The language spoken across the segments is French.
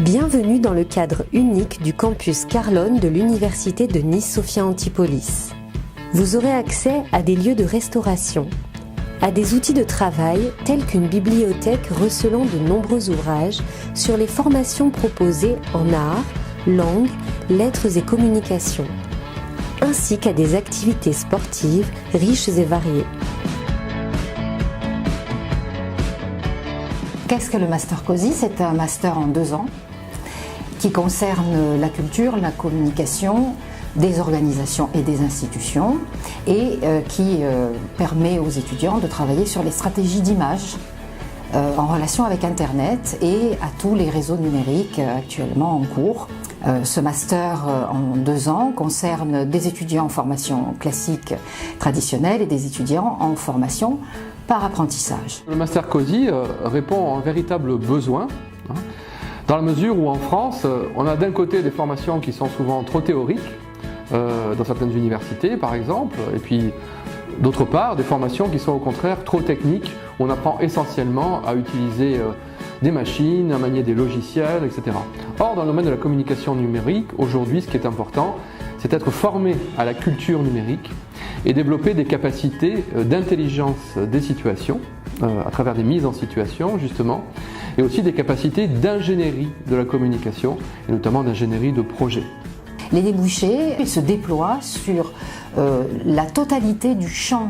Bienvenue dans le cadre unique du campus Carlone de l'Université de Nice-Sophia Antipolis. Vous aurez accès à des lieux de restauration, à des outils de travail tels qu'une bibliothèque recelant de nombreux ouvrages sur les formations proposées en arts, langues, lettres et communications, ainsi qu'à des activités sportives riches et variées. Qu'est-ce que le Master COSI? C'est un master en 2 ans qui concerne la culture, la communication, des organisations et des institutions et qui permet aux étudiants de travailler sur les stratégies d'image en relation avec Internet et à tous les réseaux numériques actuellement en cours. Ce master en 2 ans concerne des étudiants en formation classique traditionnelle et des étudiants en formation par apprentissage. Le Master COSI répond à un véritable besoin, dans la mesure où en France, on a d'un côté des formations qui sont souvent trop théoriques, dans certaines universités par exemple, et puis d'autre part des formations qui sont au contraire trop techniques, où on apprend essentiellement à utiliser des machines, à manier des logiciels, etc. Or, dans le domaine de la communication numérique, aujourd'hui, ce qui est important, c'est d'être formé à la culture numérique et développer des capacités d'intelligence des situations, à travers des mises en situation justement, et aussi des capacités d'ingénierie de la communication, et notamment d'ingénierie de projet. Les débouchés se déploient sur la totalité du champ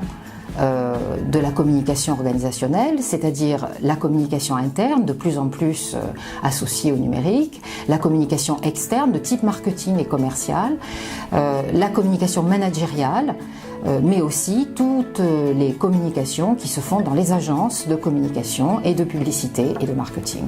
de la communication organisationnelle, c'est-à-dire la communication interne, de plus en plus associée au numérique, la communication externe de type marketing et commercial, la communication managériale, mais aussi toutes les communications qui se font dans les agences de communication et de publicité et de marketing.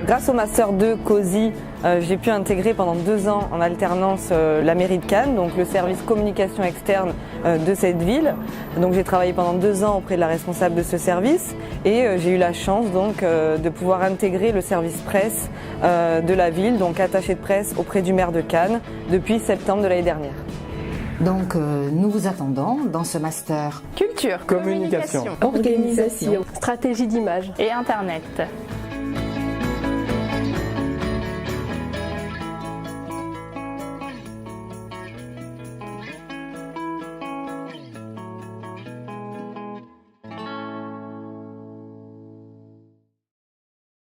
Grâce au Master 2 COSI, j'ai pu intégrer pendant 2 ans en alternance la mairie de Cannes, donc le service communication externe de cette ville. Donc j'ai travaillé pendant 2 ans auprès de la responsable de ce service et j'ai eu la chance donc de pouvoir intégrer le service presse de la ville, donc attaché de presse auprès du maire de Cannes depuis septembre de l'année dernière. Donc nous vous attendons dans ce master culture, communication, organisation, stratégie d'image et Internet.